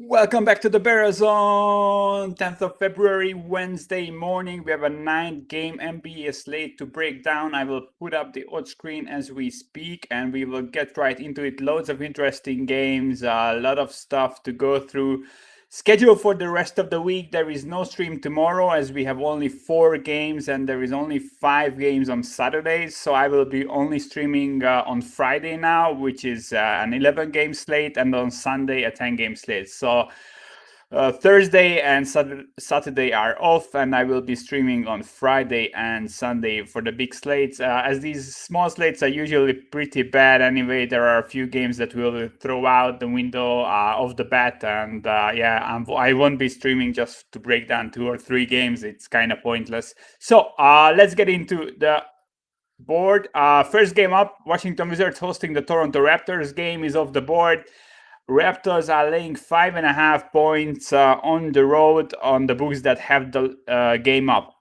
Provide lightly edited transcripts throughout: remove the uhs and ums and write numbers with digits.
Welcome back to the bettors on 10th of February, Wednesday morning. We have a 9-game NBA slate to break down. I will put up the odds screen as we speak, and we will get right into it. Loads of interesting games, a lot of stuff to go through. Schedule for the rest of the week. There is no stream tomorrow as we have only 4 games and there is only 5 games on Saturdays. So I will be only streaming on Friday now, which is an 11-game slate, and on Sunday a 10-game slate. So Thursday and Saturday are off, and I will be streaming on Friday and Sunday for the big slates. As these small slates are usually pretty bad anyway, there are a few games that will throw out the window of the bat, and I won't be streaming just to break down 2 or 3 games. It's kind of pointless. So let's get into the board. First game up, Washington Wizards hosting the Toronto Raptors. Game is off the board. Raptors are laying 5.5 points on the road on the books that have the game up.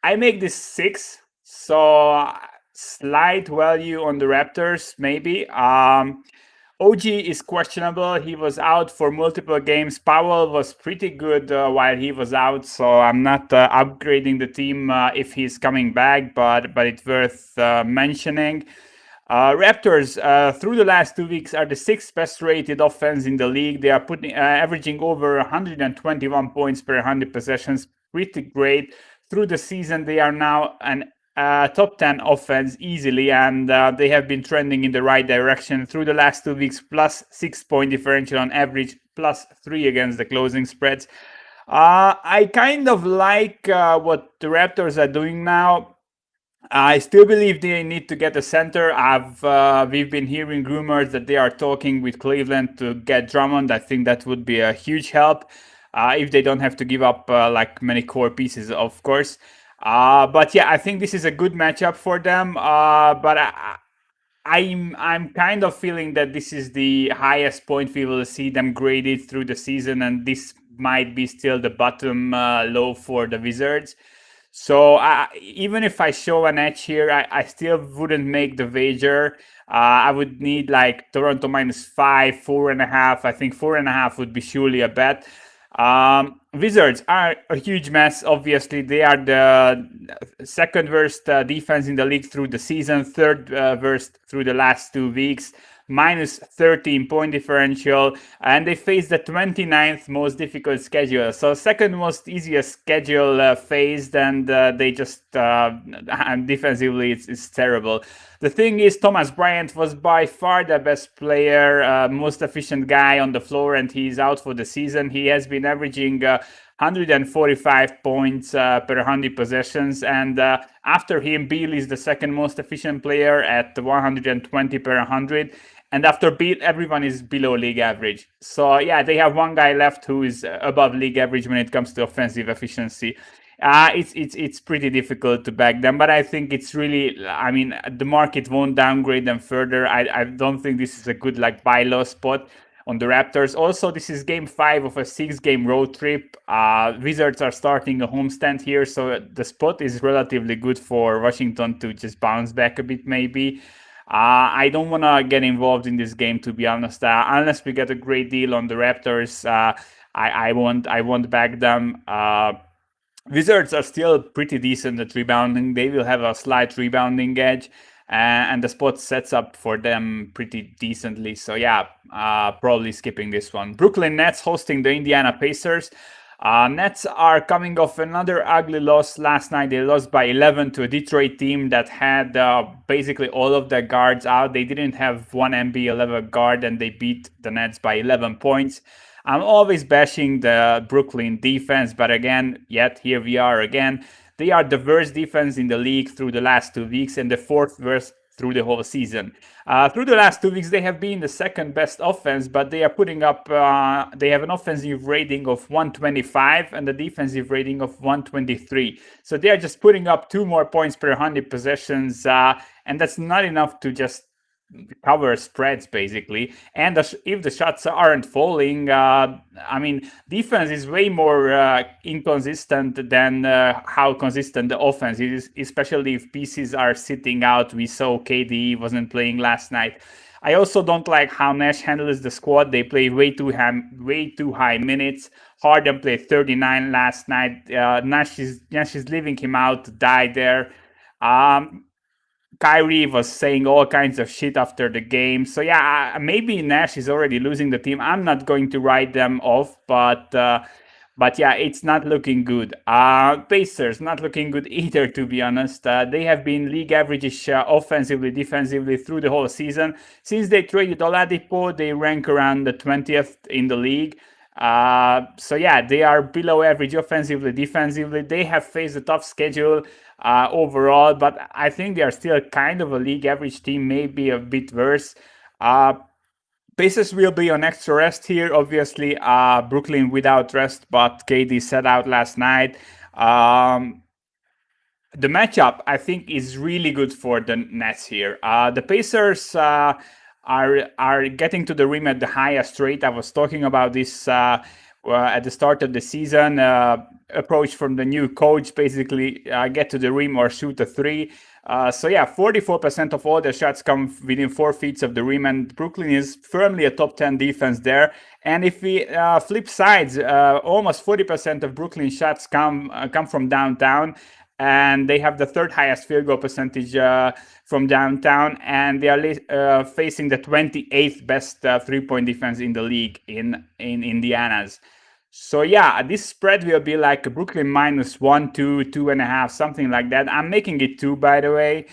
I make this 6, so slight value on the Raptors, maybe. OG is questionable. He was out for multiple games. Powell was pretty good while he was out, so I'm not upgrading the team if he's coming back, but it's worth mentioning. Raptors, through the last 2 weeks, are the 6th best rated offense in the league. They are averaging over 121 points per 100 possessions. Pretty great. Through the season, they are now an top 10 offense easily, and they have been trending in the right direction. Through the last 2 weeks, plus 6-point differential on average, plus 3 against the closing spreads. I kind of like what the Raptors are doing now. I still believe they need to get a center. We've been hearing rumors that they are talking with Cleveland to get Drummond. I think that would be a huge help if they don't have to give up like many core pieces, of course. But yeah, I think this is a good matchup for them. But I'm kind of feeling that this is the highest point we will see them graded through the season, and this might be still the bottom low for the Wizards. So even if I show an edge here, I still wouldn't make the wager. I would need like Toronto -5, 4.5. I think 4.5 would be surely a bet. Wizards are a huge mess. Obviously, they are the second worst defense in the league through the season, third worst through the last 2 weeks. -13 point differential, and they face the 29th most difficult schedule. So second most easiest schedule faced, and they just and defensively it's terrible. The thing is, Thomas Bryant was by far the best player, most efficient guy on the floor, and he's out for the season. He has been averaging 145 points per 100 possessions, and after him, Beal is the second most efficient player at 120 per 100. And after Beal, everyone is below league average. So yeah, they have one guy left who is above league average when it comes to offensive efficiency. It's pretty difficult to back them, but I think it's really, I mean, the market won't downgrade them further. I don't think this is a good like buy low spot on the Raptors. Also, this is game 5 of a 6-game road trip. Wizards are starting a homestand here, so the spot is relatively good for Washington to just bounce back a bit maybe. I don't want to get involved in this game, to be honest. Unless we get a great deal on the Raptors, I won't back them. Wizards are still pretty decent at rebounding. They will have a slight rebounding edge, and the spot sets up for them pretty decently. So yeah, probably skipping this one. Brooklyn Nets hosting the Indiana Pacers. Nets are coming off another ugly loss last night. They lost by 11 to a Detroit team that had basically all of their guards out. They didn't have one NBA level guard, and they beat the Nets by 11 points. I'm always bashing the Brooklyn defense, but again, here we are again. They are the worst defense in the league through the last 2 weeks and the 4th worst through the whole season. Through the last 2 weeks, they have been the second best offense, but they are putting up, they have an offensive rating of 125 and a defensive rating of 123. So they are just putting up 2 more points per 100 possessions, and that's not enough to just cover spreads basically. And if the shots aren't falling, I mean, defense is way more inconsistent than how consistent the offense is, especially if pieces are sitting out. We saw KD wasn't playing last night. I also don't like how Nash handles the squad. They play way too high minutes. Harden played 39 last night. Nash is leaving him out to die there. Um, Kyrie was saying all kinds of shit after the game. So yeah, maybe Nash is already losing the team. I'm not going to write them off, but yeah, it's not looking good. Pacers not looking good either, to be honest. They have been league averages offensively, defensively through the whole season. Since they traded Oladipo, they rank around the 20th in the league. So yeah, they are below average offensively, defensively. They have faced a tough schedule overall, but I think they are still kind of a league average team, maybe a bit worse. Pacers will be on extra rest here, obviously. Brooklyn without rest, but KD sat out last night. The matchup, I think, is really good for the Nets here. The Pacers are getting to the rim at the highest rate. I was talking about this at the start of the season. Approach from the new coach, basically get to the rim or shoot a three. So yeah, 44% of all the shots come within 4 feet of the rim, and Brooklyn is firmly a top 10 defense there. And if we flip sides, almost 40% of Brooklyn shots come from downtown, and they have the third highest field goal percentage from downtown, and they are facing the 28th best 3-point defense in the league in Indiana's. So yeah, this spread will be like Brooklyn -1, 2, 2.5, something like that. I'm making it 2, by the way.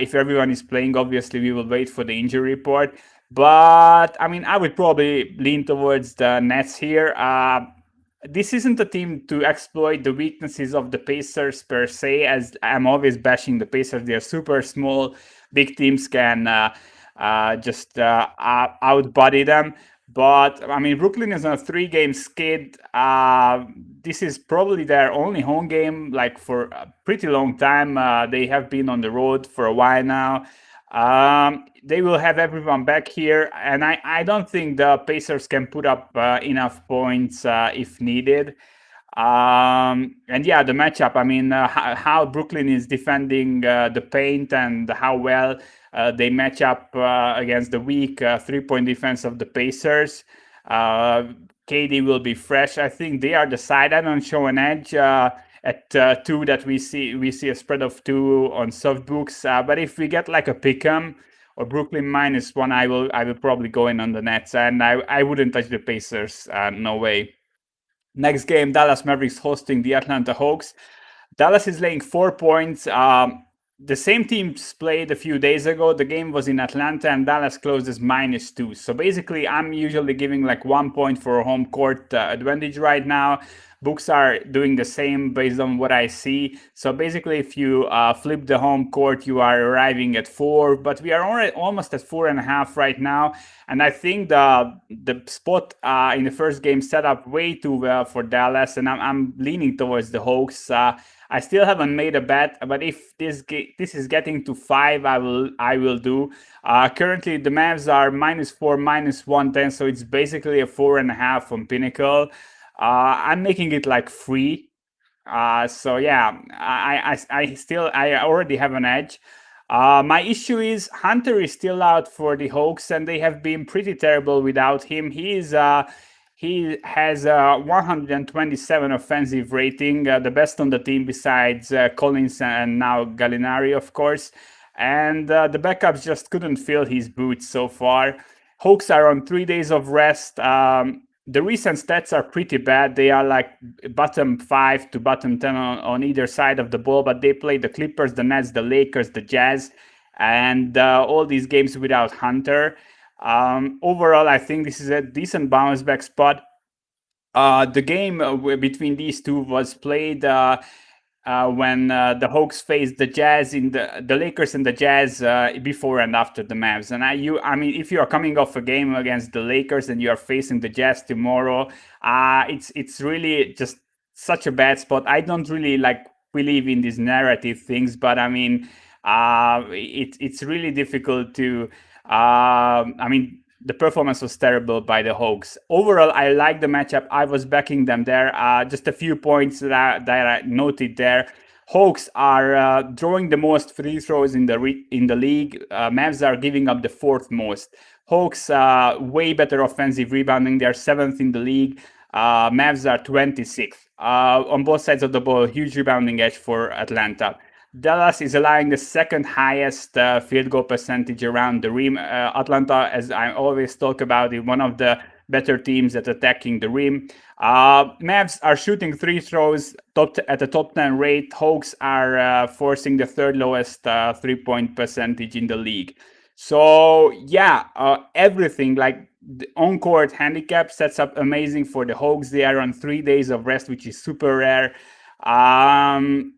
If everyone is playing, obviously we will wait for the injury report. But I mean, I would probably lean towards the Nets here. This isn't a team to exploit the weaknesses of the Pacers per se, as I'm always bashing the Pacers. They're super small. Big teams can just outbody them. But I mean, Brooklyn is on a 3-game skid. This is probably their only home game, like for a pretty long time. They have been on the road for a while now. They will have everyone back here, and I don't think the Pacers can put up enough points if needed. And yeah, the matchup, I mean, how Brooklyn is defending the paint and how well they match up against the weak 3-point defense of the Pacers. KD will be fresh. I think they are the side. I don't show an edge at 2 that we see a spread of 2 on soft books. But if we get like a pick'em or Brooklyn -1, I will probably go in on the Nets, and I wouldn't touch the Pacers. No way. Next game, Dallas Mavericks hosting the Atlanta Hawks. Dallas is laying 4 points. The same teams played a few days ago. The game was in Atlanta, and Dallas closed as -2. So basically, I'm usually giving like 1 point for a home court advantage right now. Books are doing the same based on what I see. So basically, if you flip the home court, you are arriving at 4, but we are already almost at 4.5 right now. And I think the spot in the first game set up way too well for Dallas, and I'm leaning towards the Hawks. I still haven't made a bet, but if this is getting to 5, I will do. Currently, the Mavs are -4, -110, so it's basically a 4.5 from Pinnacle. I'm making it like 3. So yeah, I already have an edge. My issue is Hunter is still out for the Hawks, and they have been pretty terrible without him. He has a 127 offensive rating, the best on the team besides Collins and now Gallinari, of course. And the backups just couldn't fill his boots so far. Hawks are on 3 days of rest. The recent stats are pretty bad. They are like bottom 5 to bottom 10 on either side of the ball, but they play the Clippers, the Nets, the Lakers, the Jazz, and all these games without Hunter. Overall, I think this is a decent bounce back spot. The game between these two was played when the Hawks faced the Jazz in the Lakers and the Jazz before and after the Mavs. And I mean, if you are coming off a game against the Lakers and you are facing the Jazz tomorrow, it's really just such a bad spot. I don't really like believe in these narrative things, but I mean, it's really difficult to. I mean, the performance was terrible by the Hawks. Overall, I like the matchup. I was backing them there. Just a few points that I noted there. Hawks are drawing the most free throws in the league. Mavs are giving up the fourth most. Hawks way better offensive rebounding. They're seventh in the league. Mavs are 26th. On both sides of the ball, huge rebounding edge for Atlanta. Dallas is allowing the second highest field goal percentage around the rim. Atlanta, as I always talk about, is one of the better teams at attacking the rim. Mavs are shooting free throws at a top 10 rate. Hawks are forcing the third lowest 3-point percentage in the league. So yeah, everything like the on-court handicap sets up amazing for the Hawks. They are on 3 days of rest, which is super rare. I'm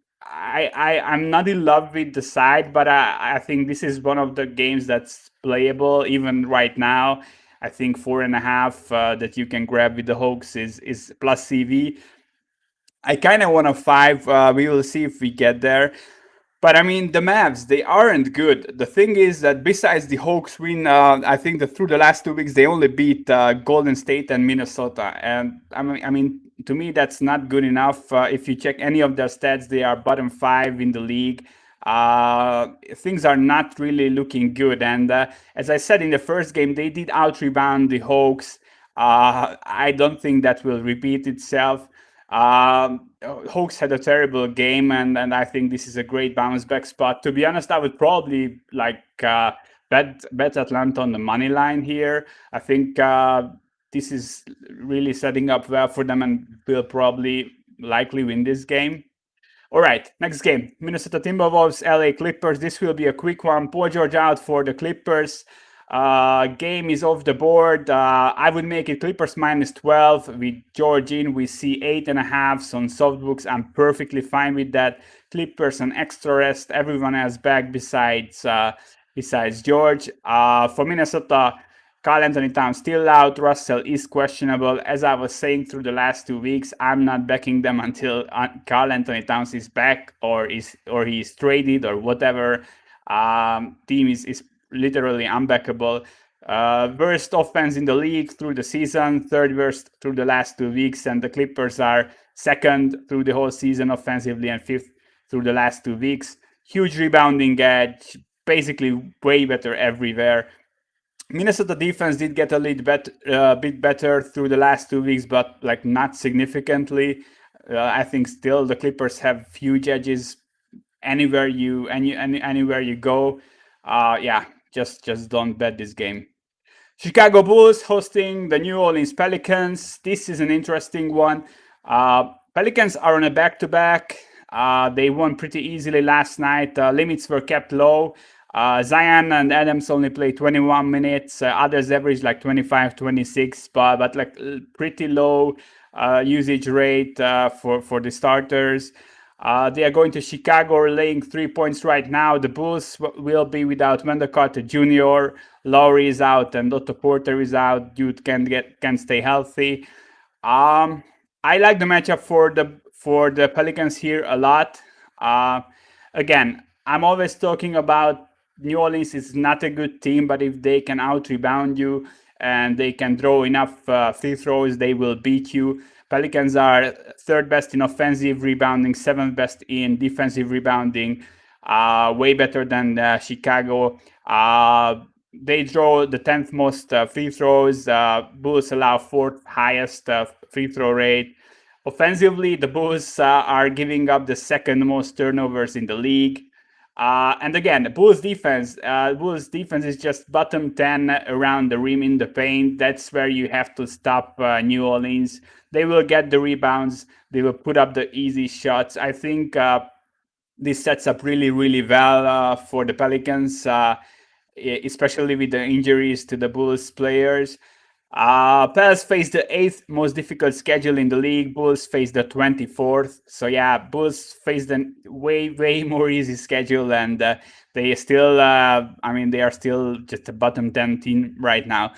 not in love with the side, but I think this is one of the games that's playable even right now. I think 4.5 that you can grab with the Hawks is plus CV. I kind of want a 5. We will see if we get there. But I mean, the Mavs, they aren't good. The thing is that besides the Hawks win, I think that through the last 2 weeks, they only beat Golden State and Minnesota. And I mean, to me, that's not good enough. If you check any of their stats, they are bottom 5 in the league. Things are not really looking good. And as I said in the first game, they did out rebound the Hawks. I don't think that will repeat itself. Hawks had a terrible game, and I think this is a great bounce back spot. To be honest, I would probably like bet Atlanta on the money line here. I think this is really setting up well for them, and will probably likely win this game. All right, next game. Minnesota Timberwolves, LA Clippers. This will be a quick one. Paul George out for the Clippers. Game is off the board. I would make it Clippers minus 12. With George in, we see 8.5 on softbooks. I'm perfectly fine with that. Clippers on extra rest. Everyone else back besides George. For Minnesota, Karl Anthony Towns still out. Russell is questionable. As I was saying through the last 2 weeks, I'm not backing them until Karl Anthony Towns is back or he's traded or whatever. Team is literally unbackable. Worst offense in the league through the season, third worst through the last 2 weeks, and the Clippers are second through the whole season offensively and fifth through the last 2 weeks. Huge rebounding edge, basically way better everywhere. Minnesota defense did get a bit better through the last 2 weeks, but like not significantly. I think still the Clippers have huge edges anywhere you go. Yeah, just don't bet this game. Chicago Bulls hosting the New Orleans Pelicans. This is an interesting one. Pelicans are on a back-to-back. They won pretty easily last night. Limits were kept low. Zion and Adams only played 21 minutes. Others averaged like 25, 26, but like pretty low usage rate for the starters. They are going to Chicago, laying 3 points right now. The Bulls will be without Wendell Carter Jr., Lowry is out, and Otto Porter is out. Dude can stay healthy. I like the matchup for the Pelicans here a lot. Again, I'm always talking about New Orleans is not a good team, but if they can out rebound you and they can draw enough free throws, they will beat you. Pelicans are third best in offensive rebounding, seventh best in defensive rebounding, way better than Chicago. They draw the 10th most free throws. Bulls allow fourth highest free throw rate. Offensively, the Bulls are giving up the second most turnovers in the league. And again, the Bulls defense is just bottom 10 around the rim in the paint. That's where you have to stop New Orleans. They will get the rebounds. They will put up the easy shots. I think this sets up really, really well for the Pelicans, especially with the injuries to the Bulls players. Pels face the 8th most difficult schedule in the league. Bulls face the 24th. So yeah, Bulls face the way more easy schedule, and they still, they are still just a bottom 10 team right now.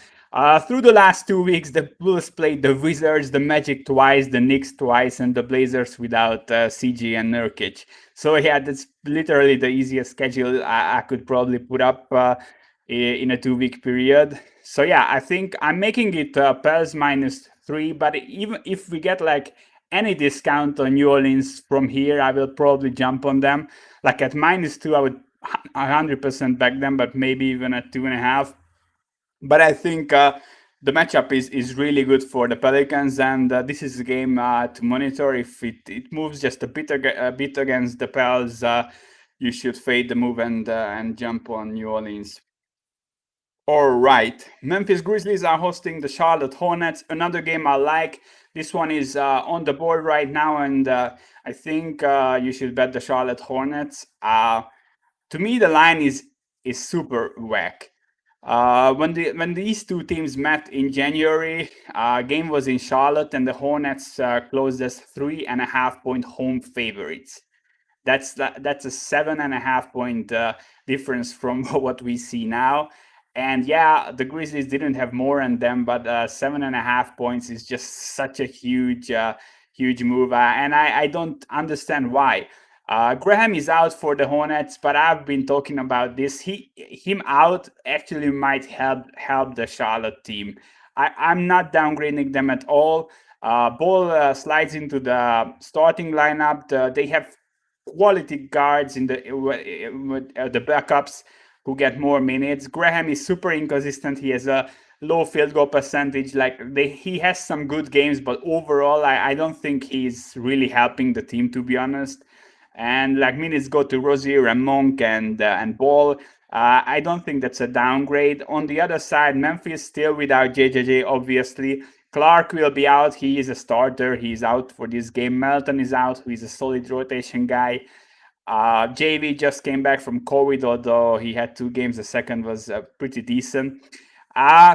Through the last 2 weeks, the Bulls played the Wizards, the Magic twice, the Knicks twice, and the Blazers without CG and Nurkic. So yeah, that's literally the easiest schedule I could probably put up in a 2 week period. So yeah, I think I'm making it Pels minus 3, but even if we get like any discount on New Orleans from here, I will probably jump on them. Like at -2, I would 100% back them, but maybe even at 2.5. But I think the matchup is really good for the Pelicans, and this is a game to monitor. If it moves just a bit against the Pels, you should fade the move and jump on New Orleans. All right, Memphis Grizzlies are hosting the Charlotte Hornets. Another game I like. This one is on the board right now, and I think you should bet the Charlotte Hornets. To me, the line is super whack. When these two teams met in January, game was in Charlotte, and the Hornets closed as 3.5-point home favorites. That's a 7.5-point difference from what we see now. And yeah, the Grizzlies didn't have more on them, but 7.5 points is just such a huge move, and I don't understand why. Graham is out for the Hornets, but I've been talking about this. Him out actually might help the Charlotte team. I'm not downgrading them at all. Ball slides into the starting lineup. They have quality guards in the backups who get more minutes. Graham is super inconsistent. He has a low field goal percentage. He has some good games, but overall, I don't think he's really helping the team, to be honest. And like minutes go to Rozier and Monk and Ball. I don't think that's a downgrade. On the other side, Memphis still without JJJ, obviously. Clark will be out. He is a starter. He's out for this game. Melton is out. He's a solid rotation guy. JV just came back from COVID, although he had 2 games. The second was pretty decent.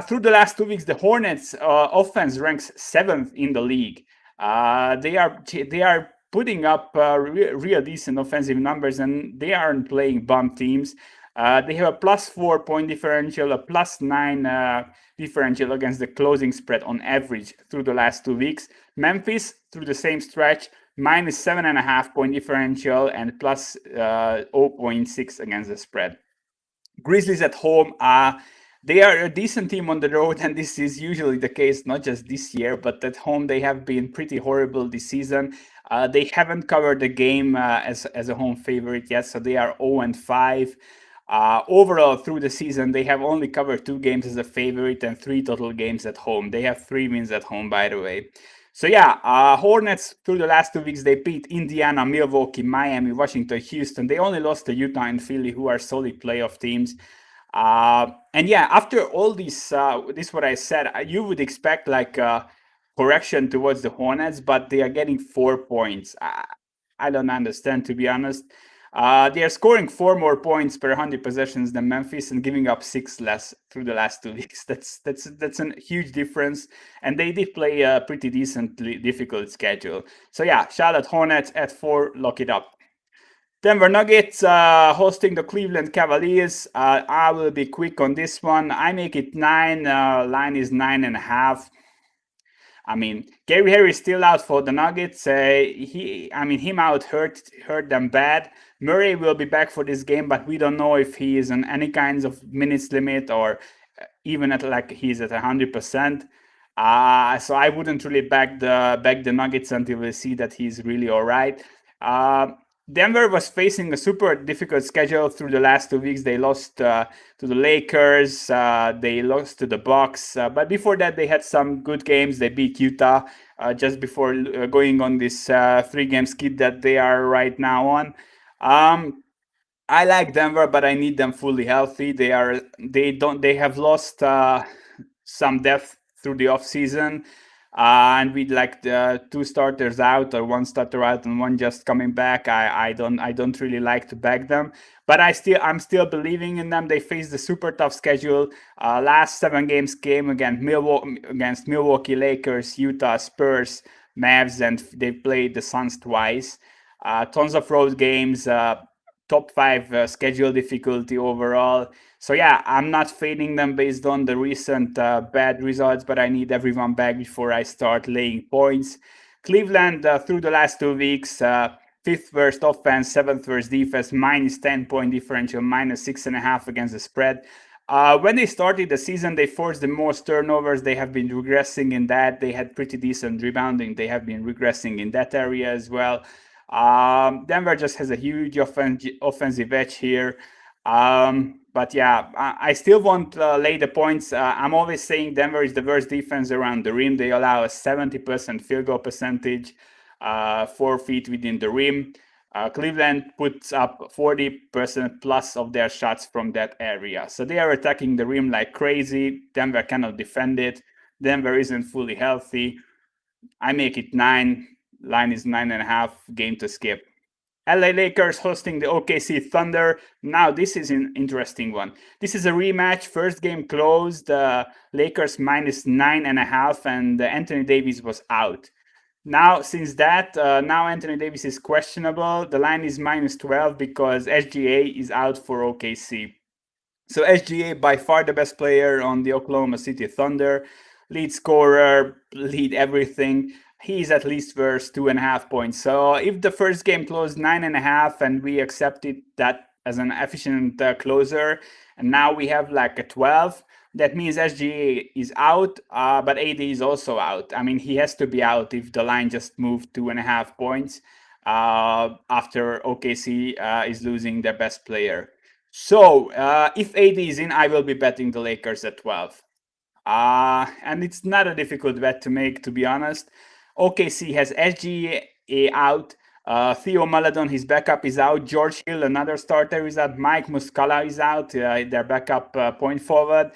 Through the last 2 weeks, the Hornets offense ranks 7th in the league. They are putting up real decent offensive numbers, and they aren't playing bum teams. They have a +4 point differential, a +9 differential against the closing spread on average through the last 2 weeks. Memphis, through the same stretch, -7.5 point differential and +0.6 against the spread. Grizzlies at home, they are a decent team on the road, and this is usually the case, not just this year, but at home they have been pretty horrible this season. They haven't covered the game as a home favorite yet, so they are 0-5. Overall, through the season, they have only covered 2 games as a favorite and 3 total games at home. They have 3 wins at home, by the way. So yeah, Hornets through the last 2 weeks, they beat Indiana, Milwaukee, Miami, Washington, Houston. They only lost to Utah and Philly, who are solid playoff teams. And yeah, after all this what I said, you would expect like a correction towards the Hornets, but they are getting 4 points. I don't understand, to be honest. They are scoring 4 more points per 100 possessions than Memphis and giving up 6 less through the last 2 weeks. That's a huge difference, and they did play a pretty decently difficult schedule. So yeah, Charlotte Hornets at 4, lock it up. Denver Nuggets hosting the Cleveland Cavaliers. I will be quick on this one. I make it 9. Line is 9.5. I mean, Gary Harris still out for the Nuggets. Him out hurt them bad. Murray will be back for this game, but we don't know if he is on any kinds of minutes limit or even at like he's at 100%. So I wouldn't really back the Nuggets until we see that he's really all right. Denver was facing a super difficult schedule through the last 2 weeks. They lost to the Lakers, they lost to the Bucks, but before that they had some good games. They beat Utah just before going on this 3-game skid that they are right now on. I like Denver, but I need them fully healthy. They have lost some depth through the offseason. And with like the 2 starters out or 1 starter out and 1 just coming back, I don't really like to back them. But I'm still believing in them. They faced the super tough schedule. Last 7 games came against Milwaukee, Lakers, Utah, Spurs, Mavs, and they played the Suns twice. Tons of road games. Top 5 schedule difficulty overall. So yeah, I'm not fading them based on the recent bad results, but I need everyone back before I start laying points. Cleveland through the last 2 weeks, 5th worst offense, 7th worst defense, -10 point differential, -6.5 against the spread. When they started the season, they forced the most turnovers. They have been regressing in that. They had pretty decent rebounding. They have been regressing in that area as well. Denver just has a huge offensive edge here. But yeah, I still won't lay the points. I'm always saying Denver is the worst defense around the rim. They allow a 70% field goal percentage, 4 feet within the rim. Cleveland puts up 40% plus of their shots from that area. So they are attacking the rim like crazy. Denver cannot defend it. Denver isn't fully healthy. I make it 9. Line is 9.5. Game to skip. LA Lakers hosting the OKC Thunder. Now this is an interesting one. This is a rematch. First game closed. Lakers minus 9.5, and Anthony Davis was out. Now, since that, now Anthony Davis is questionable. The line is minus 12 because SGA is out for OKC. So SGA, by far the best player on the Oklahoma City Thunder, lead scorer, lead everything. He's at least worth 2.5 points. So if the first game closed 9.5 and we accepted that as an efficient closer, and now we have like a 12, that means SGA is out, but AD is also out. I mean, he has to be out if the line just moved 2.5 points after OKC is losing their best player. So if AD is in, I will be betting the Lakers at 12. And it's not a difficult bet to make, to be honest. OKC has SGA out. Theo Maledon, his backup, is out. George Hill, another starter, is out. Mike Muscala is out, their backup point forward.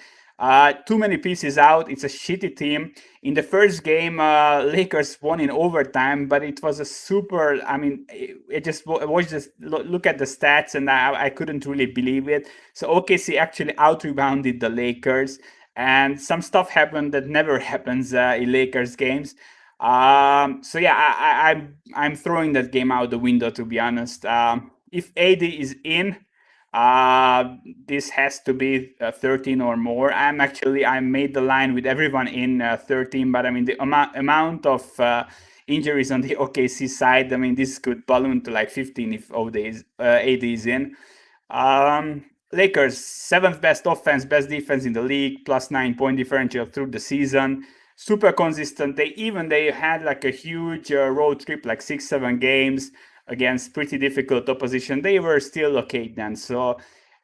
Too many pieces out. It's a shitty team. In the first game, Lakers won in overtime, but it was a super. I mean, it just was just look at the stats, and I couldn't really believe it. So OKC actually out rebounded the Lakers, and some stuff happened that never happens in Lakers games. So yeah, I'm throwing that game out the window, to be honest. If AD is in, this has to be 13 or more. I made the line with everyone in 13, but I mean the amount of injuries on the OKC side, I mean this could balloon to like 15 if AD is in. Lakers, 7th best offense, best defense in the league, plus 9-point differential through the season. Super consistent. They had like a huge road trip, like 6-7 games against pretty difficult opposition. They were still okay then. So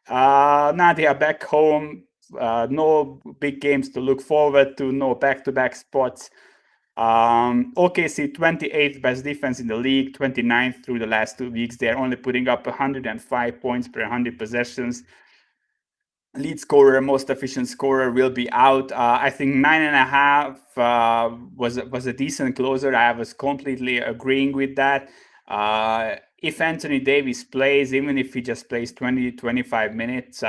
now they are back home. No big games to look forward to. No back-to-back spots. OKC 28th best defense in the league, 29th through the last 2 weeks. They're only putting up 105 points per 100 possessions. Lead scorer, most efficient scorer will be out. I think 9.5 was a decent closer. I was completely agreeing with that. If Anthony Davis plays, even if he just plays 20-25 minutes,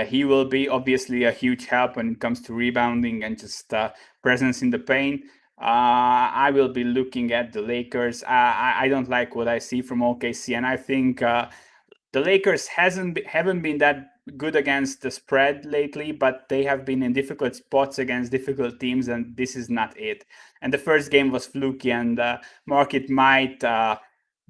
he will be obviously a huge help when it comes to rebounding and just presence in the paint. I will be looking at the Lakers. I don't like what I see from OKC, and I think the Lakers haven't been that good against the spread lately, but they have been in difficult spots against difficult teams, and this is not it. And the first game was fluky, and market might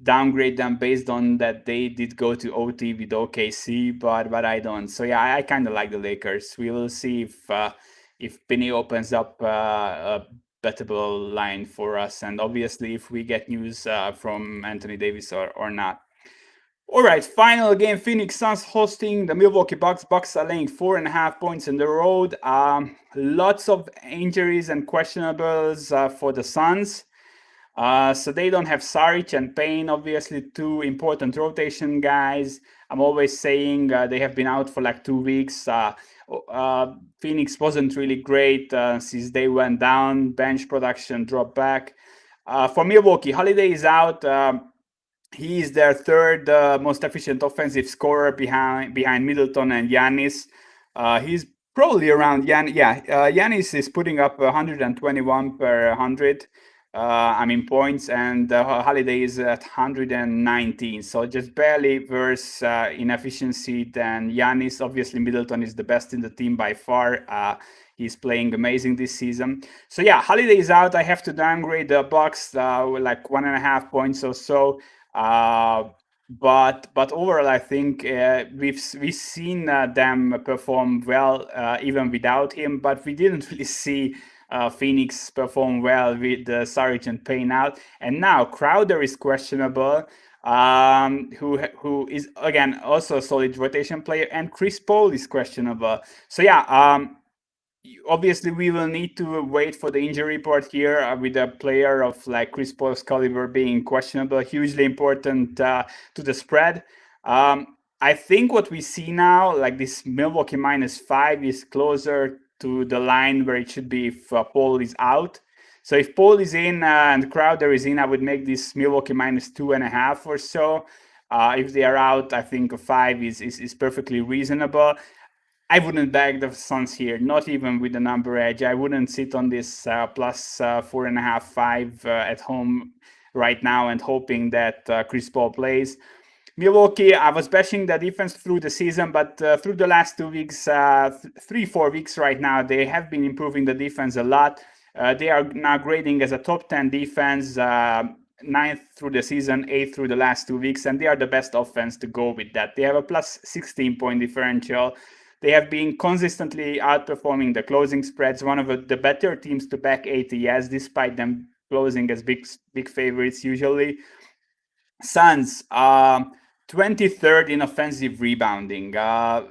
downgrade them based on that they did go to OT with OKC, but I don't. So yeah, I kind of like the Lakers. We will see if Penny opens up a bettable line for us, and obviously if we get news from Anthony Davis or not. All right, final game. Phoenix Suns hosting the Milwaukee Bucks. Bucks are laying 4.5 points in the road. Lots of injuries and questionables for the Suns. So they don't have Saric and Payne, obviously two important rotation guys. I'm always saying they have been out for like 2 weeks. Phoenix wasn't really great since they went down. Bench production dropped back. For Milwaukee, Holiday is out. He is their third most efficient offensive scorer behind Middleton and Giannis. He's probably around Giannis is putting up 121 per 100. Points, and Holiday is at 119, so just barely worse in efficiency than Giannis. Obviously, Middleton is the best in the team by far. He's playing amazing this season. So yeah, Holiday is out. I have to downgrade the Bucks with like 1.5 points or so. but overall, I think we've seen them perform well even without him. But we didn't really see Phoenix perform well with Saric and Payne out, and now Crowder is questionable. Who is again also a solid rotation player, and Chris Paul is questionable. So yeah, obviously we will need to wait for the injury report here with a player of like Chris Paul's caliber being questionable, hugely important to the spread. I think what we see now, like this Milwaukee -5, is closer to the line where it should be if Paul is out. So if Paul is in and Crowder is in, I would make this Milwaukee -2.5 or so. If they are out, I think a 5 is perfectly reasonable. I wouldn't back the Suns here, not even with the number edge. I wouldn't sit on this plus 4.5, 5 at home right now and hoping that Chris Paul plays. Milwaukee, I was bashing the defense through the season, but through the last 2 weeks, 3, 4 weeks right now, they have been improving the defense a lot. They are now grading as a top 10 defense, ninth through the season, eighth through the last 2 weeks, and they are the best offense to go with that. They have a plus 16 point differential. They have been consistently outperforming the closing spreads, one of the better teams to back ATS, despite them closing as big favorites usually. Suns, 23rd in offensive rebounding.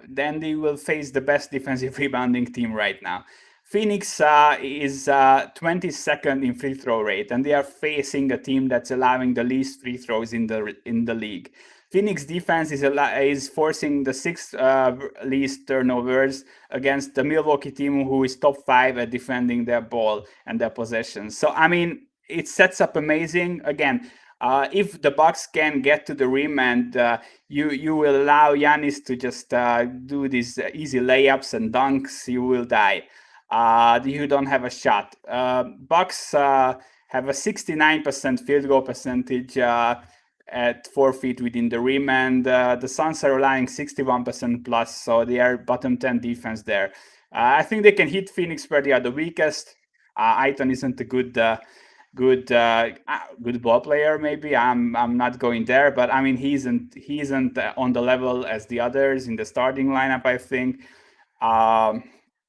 Then they will face the best defensive rebounding team right now. Phoenix is 22nd in free throw rate, and they are facing a team that's allowing the least free throws in the league. Phoenix defense is forcing the sixth least turnovers against the Milwaukee team, who is top 5 at defending their ball and their possessions. So I mean, it sets up amazing. Again, if the Bucks can get to the rim and you will allow Giannis to just do these easy layups and dunks, you will die. You don't have a shot. Bucks have a 69% field goal percentage at 4 feet within the rim, and the Suns are relying 61% plus, so they are bottom 10 defense there. I think they can hit Phoenix where they are the weakest. Aiton isn't a good ball player. Maybe I'm not going there, but I mean he isn't on the level as the others in the starting lineup. I think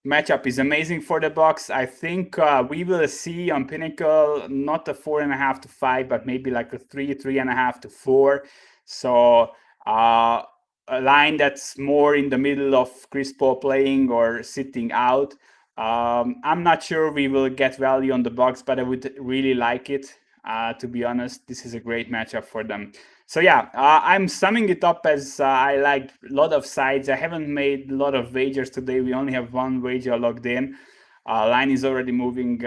matchup is amazing for the Bucks. I think we will see on Pinnacle not a 4.5 to 5, but maybe like a 3.5 to 4. So a line that's more in the middle of Chris Paul playing or sitting out. I'm not sure we will get value on the Bucks, but I would really like it. To be honest, this is a great matchup for them. So yeah, I'm summing it up as I like a lot of sides. I haven't made a lot of wagers today. We only have one wager logged in. Line is already moving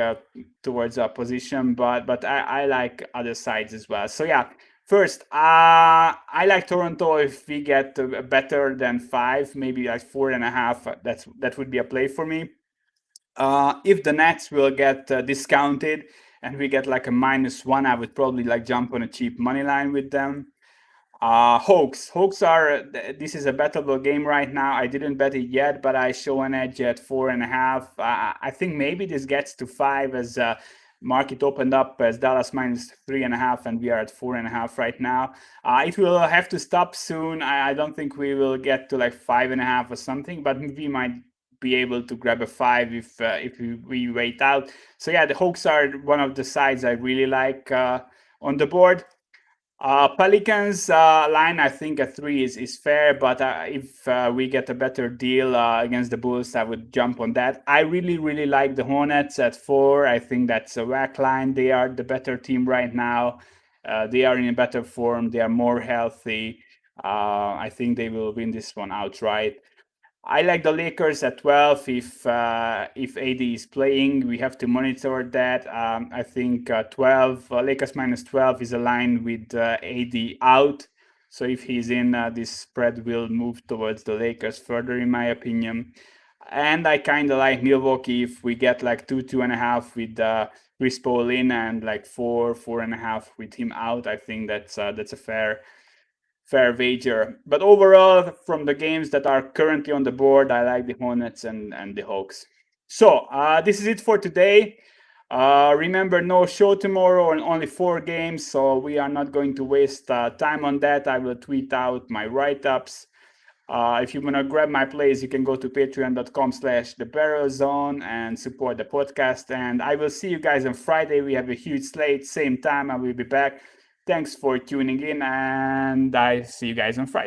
towards our position, but I like other sides as well. So yeah, first, I like Toronto if we get better than 5, maybe like 4.5. That would be a play for me. If the Nets will get discounted and we get like a -1, I would probably like jump on a cheap money line with them. Hawks are, this is a bettable game right now. I didn't bet it yet, but I show an edge at 4.5. I think maybe this gets to 5 as market opened up as Dallas -3.5, and we are at 4.5 right now. It will have to stop soon. I don't think we will get to like 5.5 or something, but we might be able to grab a 5 if we wait out. So yeah, the Hawks are one of the sides I really like on the board. Pelicans line, I think at 3 is fair, but if we get a better deal against the Bulls, I would jump on that. I really like the Hornets at 4. I think that's a whack line. They are the better team right now. They are in a better form. They are more healthy. I think they will win this one outright. I like the Lakers at 12. If AD is playing, we have to monitor that. I think 12 Lakers -12 is aligned with AD out. So if he's in, this spread will move towards the Lakers further, in my opinion. And I kind of like Milwaukee if we get like 2.5 with Chris Paul in and like 4.5 with him out. I think that's a fair wager. But overall, from the games that are currently on the board, I like the Hornets and the Hawks. So this is it for today. Remember, no show tomorrow and only 4 games, so we are not going to waste time on that. I will tweet out my write-ups. If you want to grab my plays, you can go to patreon.com/thebarrelzone and support the podcast. And I will see you guys on Friday. We have a huge slate, same time. I will be back. Thanks for tuning in, and I see you guys on Friday.